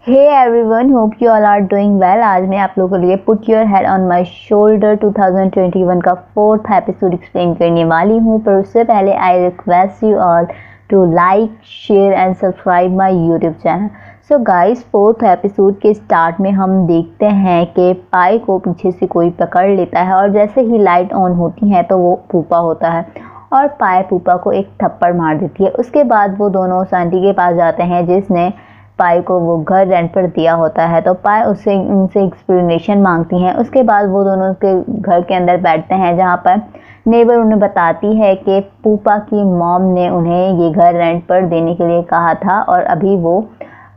Hey everyone, hope you all are doing well. आज मैं आप लोगों के लिए put your head on my shoulder 2021 का 4th एपिसोड एक्सप्लेन करने वाली हूँ। पर उससे पहले I request you all to like, share and subscribe my YouTube channel. So guys, 4th episode के स्टार्ट में हम देखते हैं कि पाई को पीछे से कोई पकड़ लेता है और जैसे ही लाइट ऑन होती है तो वो पूपा होता है और पाई पूपा को एक थप्पड़ मार देती है। उसके बाद वो दोनों उस आंटी के पास जाते हैं जिसने पाई को वो घर रेंट पर दिया होता है। तो पाई उससे उनसे एक्सप्लेनेशन मांगती हैं। उसके बाद वो दोनों उसके घर के अंदर बैठते हैं जहाँ पर नेबर उन्हें बताती है कि पूपा की मॉम ने उन्हें ये घर रेंट पर देने के लिए कहा था और अभी वो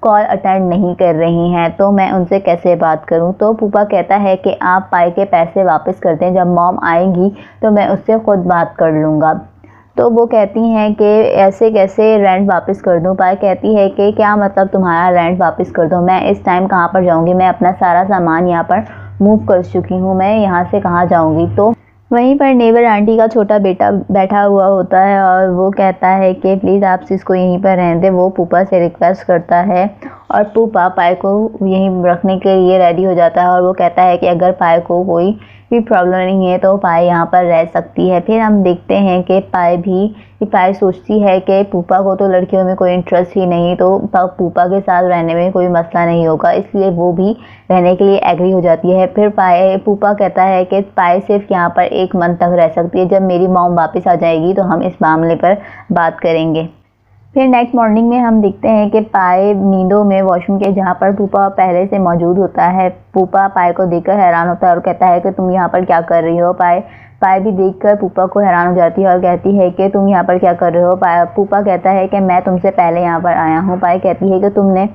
कॉल अटेंड नहीं कर रही हैं, तो मैं उनसे कैसे बात करूं। तो पूपा कहता है कि आप पाई के पैसे वापस कर दें, जब मॉम आएंगी तो मैं उससे खुद बात कर लूँगा। तो वो कहती हैं कि ऐसे कैसे रेंट वापस कर दूं। पाई कहती है कि क्या मतलब तुम्हारा रेंट वापस कर दो, मैं इस टाइम कहाँ पर जाऊंगी, मैं अपना सारा सामान यहाँ पर मूव कर चुकी हूँ, मैं यहाँ से कहाँ जाऊंगी। तो वहीं पर नेबर आंटी का छोटा बेटा बैठा हुआ होता है और वो कहता है कि प्लीज़ आप इसको यहीं पर रहने दें। वो पूपा से रिक्वेस्ट करता है और पूपा पाई को यहीं रखने के लिए रेडी हो जाता है और वो कहता है कि अगर पाई को कोई भी प्रॉब्लम नहीं है तो पाई यहाँ पर रह सकती है। फिर हम देखते हैं कि पाई सोचती है कि पूपा को तो लड़कियों में कोई इंटरेस्ट ही नहीं, तो पूपा के साथ रहने में कोई मसला नहीं होगा, इसलिए वो भी रहने के लिए एग्री हो जाती है। फिर पूपा कहता है कि पाई सिर्फ यहाँ पर 1 मंथ तक रह सकती है, जब मेरी मॉम वापस आ जाएगी तो हम इस मामले पर बात करेंगे। फिर नेक्स्ट मॉर्निंग में हम देखते हैं कि पाई नींदों में वॉशरूम के जहाँ पर पूपा पहले से मौजूद होता है। पूपा पाई को देखकर हैरान होता है और कहता है कि तुम यहाँ पर क्या कर रही हो। पाई भी देखकर पूपा को हैरान हो जाती है और कहती है कि तुम यहाँ पर क्या कर रहे हो। पूपा कहता है कि मैं तुमसे पहले यहाँ पर आया हूँ। पाई कहती है कि तुमने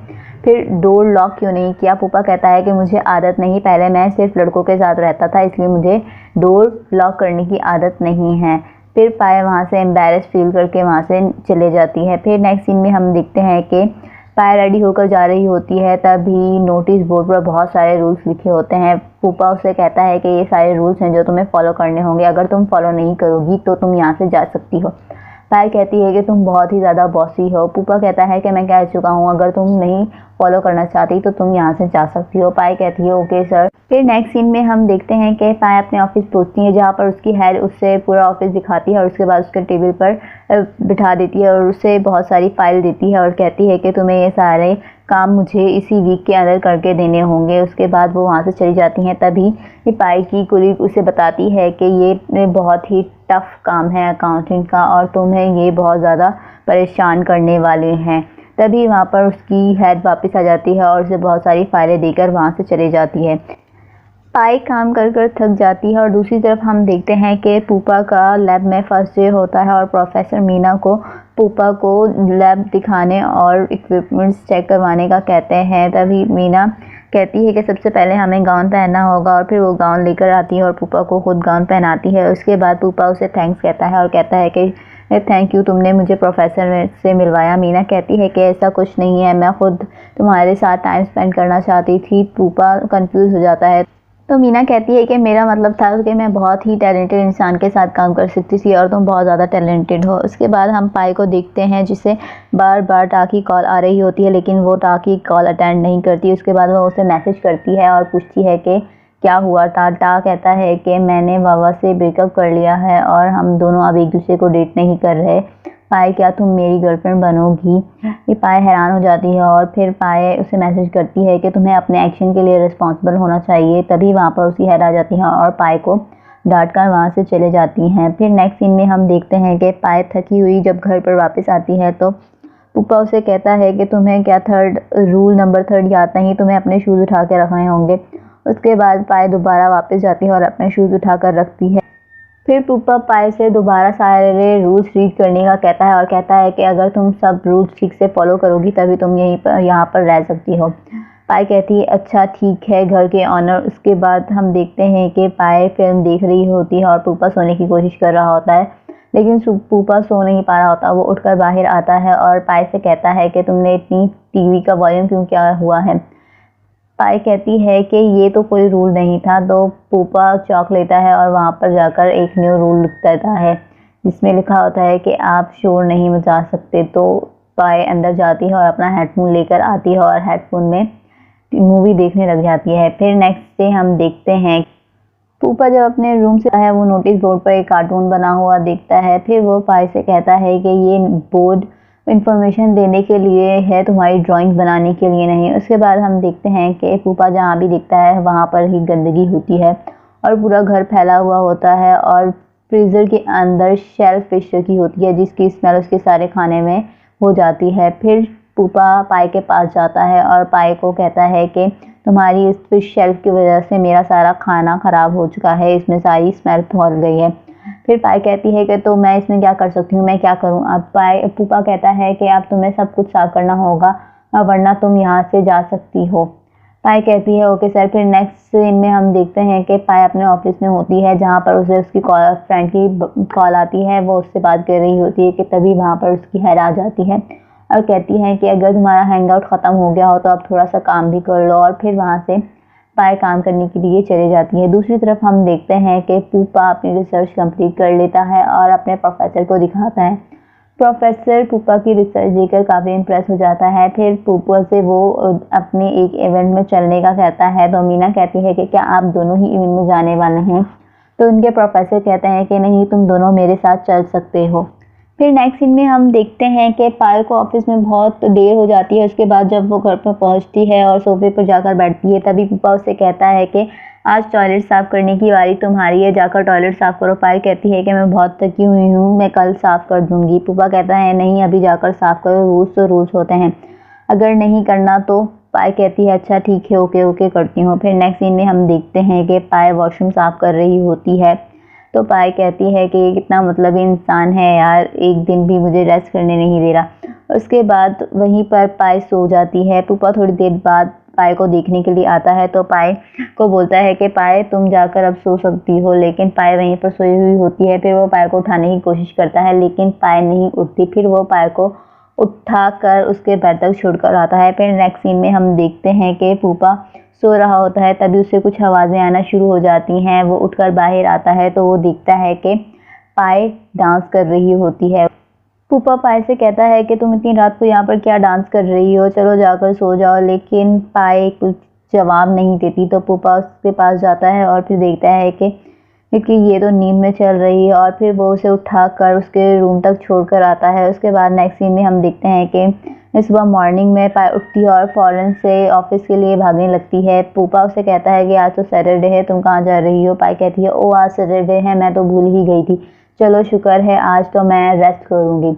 फिर डोर लॉक क्यों नहीं किया। पूपा कहता है कि मुझे आदत नहीं, पहले मैं सिर्फ लड़कों के साथ रहता था, इसलिए मुझे डोर लॉक करने की आदत नहीं है। फिर पाई वहाँ से एम्बैरेस फील करके वहाँ से चले जाती है। फिर नेक्स्ट सीन में हम देखते हैं कि पाई रेडी होकर जा रही होती है, तभी नोटिस बोर्ड पर बहुत सारे रूल्स लिखे होते हैं। पूपा उससे कहता है कि ये सारे रूल्स हैं जो तुम्हें फॉलो करने होंगे, अगर तुम फॉलो नहीं करोगी तो तुम यहाँ से जा सकती हो। पाई कहती है कि तुम बहुत ही ज़्यादा बॉसी हो। पूपा कहता है कि मैं कह चुका हूँ, अगर तुम नहीं फॉलो करना चाहती तो तुम यहाँ से जा सकती हो। पाई कहती है ओके सर। फिर नेक्स्ट सीन में हम देखते हैं कि पाई अपने ऑफिस पहुँचती है जहाँ पर उसकी हेड उससे पूरा ऑफिस दिखाती है और उसके बाद उसके टेबल पर बिठा देती है और उसे बहुत सारी फाइल देती है और कहती है कि तुम्हें ये सारे काम मुझे इसी वीक के अंदर करके देने होंगे। उसके बाद वो वहाँ से चली जाती हैं। तभी पाई की कुलीग उसे बताती है कि ये बहुत ही टफ काम है अकाउंटिंग का और तुम्हें ये बहुत ज़्यादा परेशान करने वाले हैं। तभी वहाँ पर उसकी हेड वापस आ जाती है और उसे बहुत सारी फाइलें देकर वहाँ से चली जाती है। पाई काम कर कर थक जाती है और दूसरी तरफ हम देखते हैं कि पूपा का लैब में फर्स्ट डे होता है और प्रोफेसर मीना को पूपा को लैब दिखाने और इक्विपमेंट्स चेक करवाने का कहते हैं। तभी मीना कहती है कि सबसे पहले हमें गाउन पहनना होगा और फिर वो गाउन लेकर आती है और पूपा को खुद गाउन पहनाती है। उसके बाद पूपा उसे थैंक्स कहता है और कहता है कि थैंक यू, तुमने मुझे प्रोफेसर से मिलवाया। मीना कहती है कि ऐसा कुछ नहीं है, मैं खुद तुम्हारे साथ टाइम स्पेंड करना चाहती थी। पूपा कंफ्यूज हो जाता है। तो मीना कहती है कि मेरा मतलब था कि मैं बहुत ही टैलेंटेड इंसान के साथ काम कर सकती थी और तुम बहुत ज़्यादा टैलेंटेड हो। उसके बाद हम पाई को देखते हैं जिसे बार बार टाकी कॉल आ रही होती है लेकिन वो टाकी कॉल अटेंड नहीं करती। उसके बाद वो उसे मैसेज करती है और पूछती है कि क्या हुआ। टा कहता है कि मैंने वावा से ब्रेकअप कर लिया है और हम दोनों अब एक दूसरे को डेट नहीं कर रहे। पाई, क्या तुम मेरी गर्लफ्रेंड बनोगी। ये पाई हैरान हो जाती है और फिर पाई उसे मैसेज करती है कि तुम्हें अपने एक्शन के लिए रिस्पॉन्सिबल होना चाहिए। तभी वहाँ पर उसकी हेड आ जाती है और पाई को डांट कर वहाँ से चले जाती हैं। फिर नेक्स्ट सीन में हम देखते हैं कि पाई थकी हुई जब घर पर वापस आती है तो पूपा उसे कहता है कि तुम्हें क्या रूल नंबर 3 याद नहीं, तुम्हें अपने शूज़ उठा के रखने होंगे। उसके बाद पाई दोबारा वापस जाती है और अपने शूज़ उठा कर रखती है। फिर पूपा पाई से दोबारा सारे रूल्स रीड करने का कहता है और कहता है कि अगर तुम सब रूल्स ठीक से फॉलो करोगी तभी तुम यहाँ पर रह सकती हो। पाई कहती है अच्छा ठीक है घर के ऑनर। उसके बाद हम देखते हैं कि पाई फिल्म देख रही होती है और पूपा सोने की कोशिश कर रहा होता है लेकिन पूपा सो नहीं पा रहा होता। वो उठकर बाहर आता है और पाई से कहता है कि तुमने इतनी टीवी का वॉल्यूम क्यों किया हुआ है। पाई कहती है कि ये तो कोई रूल नहीं था। तो पूपा चॉक लेता है और वहाँ पर जाकर एक न्यू रूल लिख देता है जिसमें लिखा होता है कि आप शोर नहीं मचा सकते। तो पाई अंदर जाती है और अपना हेडफोन लेकर आती है और हेडफोन में मूवी देखने लग जाती है। फिर नेक्स्ट डे हम देखते हैं पूपा जब अपने रूम से आता है वो नोटिस बोर्ड पर एक कार्टून बना हुआ देखता है। फिर वो पाई से कहता है कि ये बोर्ड इंफॉर्मेशन देने के लिए है, तुम्हारी ड्राइंग बनाने के लिए नहीं। उसके बाद हम देखते हैं कि पूपा जहाँ भी दिखता है वहाँ पर ही गंदगी होती है और पूरा घर फैला हुआ होता है और फ्रीज़र के अंदर शेल फिश रखी होती है जिसकी स्मेल उसके सारे खाने में हो जाती है। फिर पूपा पाई के पास जाता है और पाई को कहता है कि तुम्हारी इस फिश शेल्फ की वजह से मेरा सारा खाना ख़राब हो चुका है, इसमें सारी स्मेल फैल गई है। फिर पाई कहती है कि तो मैं इसमें क्या कर सकती हूँ, मैं क्या करूँ। अब पूपा कहता है कि अब तुम्हें सब कुछ साफ करना होगा वरना तुम यहाँ से जा सकती हो। पाई कहती है ओके सर। फिर नेक्स्ट सीन में हम देखते हैं कि पाई अपने ऑफिस में होती है जहाँ पर उसे उसकी फ्रेंड की कॉल आती है। वो उससे बात कर रही होती है कि तभी वहाँ पर उसकी हेड आ जाती है और कहती है कि अगर तुम्हारा हैंग आउट ख़त्म हो गया हो तो अब थोड़ा सा काम भी कर लो। और फिर वहाँ से पाई काम करने के लिए चले जाती है। दूसरी तरफ हम देखते हैं कि पूपा अपनी रिसर्च कंप्लीट कर लेता है और अपने प्रोफेसर को दिखाता है। प्रोफेसर पूपा की रिसर्च देखकर काफ़ी इम्प्रेस हो जाता है। फिर पूपा से वो अपने एक इवेंट में चलने का कहता है तो मीना कहती है कि क्या आप दोनों ही इवेंट में जाने वाले हैं। तो उनके प्रोफेसर कहते हैं कि नहीं, तुम दोनों मेरे साथ चल सकते हो। फिर नेक्स्ट सीन में हम देखते हैं कि पायल को ऑफिस में बहुत देर हो जाती है। उसके बाद जब वो घर पर पहुंचती है और सोफे पर जाकर बैठती है तभी पूपा उससे कहता है कि आज टॉयलेट साफ़ करने की बारी तुम्हारी है, जाकर टॉयलेट साफ़ करो। पायल कहती है कि मैं बहुत थकी हुई हूँ, मैं कल साफ़ कर दूँगी। पूपा कहता है नहीं, अभी जाकर साफ़ करो, रूल्स तो रूल्स होते हैं, अगर नहीं करना तो। पायल कहती है अच्छा ठीक है, ओके ओके करती हूँ। फिर नेक्स्ट सीन में हम देखते हैं कि पायल वॉशरूम साफ़ कर रही होती है तो पाई कहती है कि ये कितना मतलबी इंसान है यार, एक दिन भी मुझे रेस्ट करने नहीं दे रहा। उसके बाद वहीं पर पाई सो जाती है। पूपा थोड़ी देर बाद पाई को देखने के लिए आता है तो पाई को बोलता है कि पाई तुम जाकर अब सो सकती हो, लेकिन पाई वहीं पर सोई हुई होती है। फिर वो पाई को उठाने की कोशिश करता है लेकिन पाई नहीं उठती। फिर वो पाई को उठाकर उसके बेड तक छोड़कर आता है। फिर नेक्स्ट सीन में हम देखते हैं कि पूपा सो रहा होता है तभी उसे कुछ आवाज़ें आना शुरू हो जाती हैं। वो उठकर बाहर आता है तो वो देखता है कि पाई डांस कर रही होती है। पूपा पाई से कहता है कि तुम इतनी रात को यहाँ पर क्या डांस कर रही हो, चलो जाकर सो जाओ। लेकिन पाई कुछ जवाब नहीं देती तो पूपा उसके पास जाता है और फिर देखता है कि ये तो नींद में चल रही है और फिर वो उसे उठाकर उसके रूम तक छोड़कर आता है। उसके बाद नेक्स्ट सीन में हम देखते हैं कि सुबह मॉर्निंग में पाई उठती है और फ़ौरन से ऑफिस के लिए भागने लगती है। पूपा उसे कहता है कि आज तो सैटरडे है, तुम कहाँ जा रही हो। पाई कहती है ओ आज सैटरडे है, मैं तो भूल ही गई थी, चलो शुक्र है आज तो मैं रेस्ट करूँगी।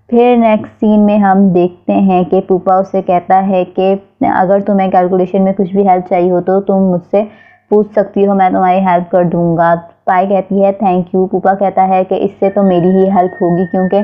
फिर नेक्स्ट सीन में हम देखते हैं कि पूपा उसे कहता है कि अगर तुम्हें कैलकुलेशन में कुछ भी हेल्प चाहिए हो तो तुम मुझसे पूछ सकती हो, मैं तुम्हारी हेल्प कर दूंगा। पाई कहती है थैंक यू। पूपा कहता है कि इससे तो मेरी ही हेल्प होगी क्योंकि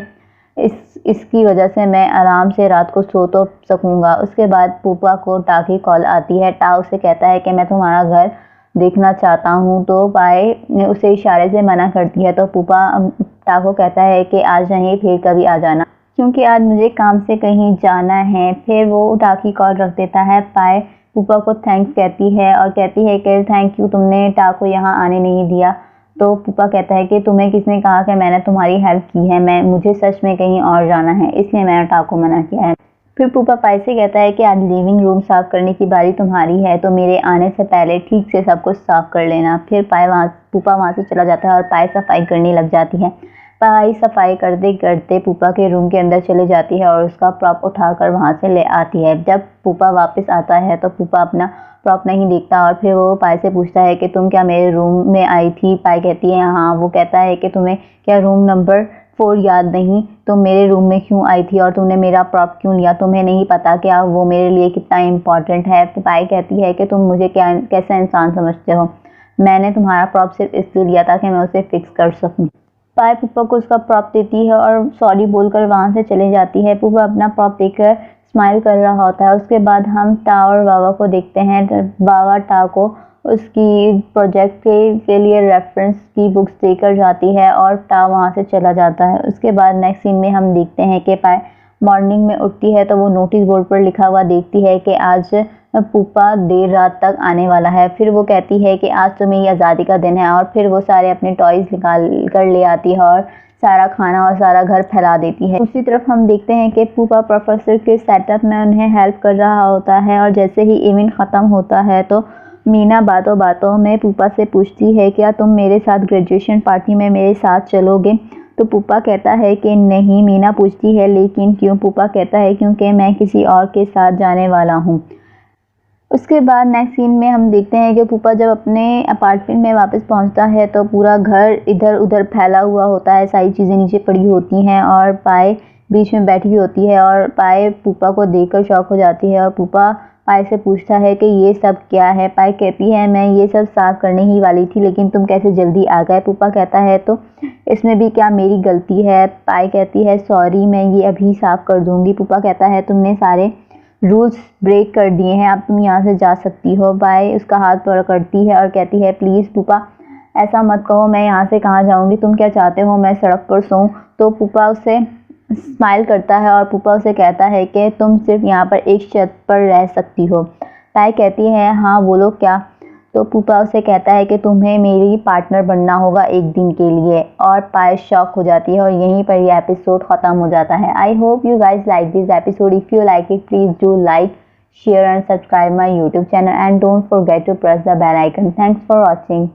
इसकी वजह से मैं आराम से रात को सो तो सकूंगा। उसके बाद पूपा को टा की कॉल आती है। टा उसे कहता है कि मैं तुम्हारा घर देखना चाहता हूँ तो पाई उसे इशारे से मना करती है। तो पूपा टा को कहता है कि आज नहीं, फिर कभी आ जाना क्योंकि आज मुझे काम से कहीं जाना है। फिर वो टा की कॉल रख देता है। पाई पूपा को थैंक्स कहती है और कहती है कि थैंक यू, तुमने टा को यहाँ आने नहीं दिया। तो पूपा कहता है कि तुम्हें किसने कहा कि मैंने तुम्हारी हेल्प की है, मुझे सच में कहीं और जाना है इसलिए मैंने टा को मना किया है। फिर पूपा पाई से कहता है कि आज लिविंग रूम साफ़ करने की बारी तुम्हारी है तो मेरे आने से पहले ठीक से सब कुछ साफ़ कर लेना। फिर पूपा वहाँ से चला जाता है और पाई सफाई करने लग जाती है। पाई सफाई करते करते पूपा के रूम के अंदर चली जाती है और उसका प्रॉप उठाकर वहाँ से ले आती है। जब पूपा वापस आता है तो पूपा अपना प्रॉप नहीं देखता और फिर वो पाई से पूछता है कि तुम क्या मेरे रूम में आई थी। पाई कहती है हाँ। वो कहता है कि तुम्हें क्या रूम नंबर 4 याद नहीं, तुम मेरे रूम में क्यों आई थी और तुमने मेरा प्रॉप क्यों लिया, तुम्हें नहीं पता क्या वो मेरे लिए कितना इम्पॉर्टेंट है। तो पाई कहती है कि तुम मुझे क्या कैसा इंसान समझते हो, मैंने तुम्हारा प्रॉप सिर्फ इसलिए लिया था कि मैं उसे फिक्स कर सकूँ। पाई पूपा को उसका प्रॉप देती है और सॉरी बोलकर वहाँ से चले जाती है। पूपा अपना प्रॉप देखकर स्माइल कर रहा होता है। उसके बाद हम टा और बाबा को देखते हैं। बाबा टा को उसकी प्रोजेक्ट के लिए रेफरेंस की बुक्स देकर जाती है और टा वहाँ से चला जाता है। उसके बाद नेक्स्ट सीन में हम देखते हैं कि पाई मॉर्निंग में उठती है तो वो नोटिस बोर्ड पर लिखा हुआ देखती है कि आज पूपा देर रात तक आने वाला है। फिर वो कहती है कि आज तो मेरी आज़ादी का दिन है और फिर वो सारे अपने टॉयज़ निकाल कर ले आती है और सारा खाना और सारा घर फैला देती है। दूसरी तरफ हम देखते हैं कि पूपा प्रोफेसर के सेटअप में उन्हें हेल्प कर रहा होता है और जैसे ही इवेंट ख़त्म होता है तो मीना बातों बातों में पूपा से पूछती है, क्या तुम मेरे साथ ग्रेजुएशन पार्टी में मेरे साथ चलोगे? तो पूपा कहता है कि नहीं। मीना पूछती है लेकिन क्यों? पूपा कहता है क्योंकि मैं किसी और के साथ जाने वाला हूँ। उसके बाद नेक्स्ट सीन में हम देखते हैं कि पूपा जब अपने अपार्टमेंट में वापस पहुंचता है तो पूरा घर इधर उधर फैला हुआ होता है, सारी चीज़ें नीचे पड़ी होती हैं और पाए बीच में बैठी होती है और पाए पूपा को देखकर शॉक हो जाती है और पूपा पाए से पूछता है कि ये सब क्या है। पाए कहती है मैं ये सब साफ़ करने ही वाली थी लेकिन तुम कैसे जल्दी आ गए? पूपा कहता है तो इसमें भी क्या मेरी गलती है? पाए कहती है सॉरी, मैं ये अभी साफ़ कर दूँगी। पूपा कहता है तुमने सारे रूल्स ब्रेक कर दिए हैं, अब तुम यहाँ से जा सकती हो। बाय उसका हाथ पकड़ती है और कहती है प्लीज़ पूपा ऐसा मत कहो, मैं यहाँ से कहाँ जाऊँगी? तुम क्या चाहते हो मैं सड़क पर सोऊं? तो पूपा उसे स्माइल करता है और पूपा उसे कहता है कि तुम सिर्फ यहाँ पर एक छत पर रह सकती हो। पाय कहती है हाँ बोलो क्या? तो पूपा उसे कहता है कि तुम्हें मेरी पार्टनर बनना होगा एक दिन के लिए और पाय शॉक हो जाती है और यहीं पर ये एपिसोड ख़त्म हो जाता है। I hope you guys like this episode. If you like it please do like, share and subscribe my YouTube channel and don't forget to press the bell icon. Thanks for watching.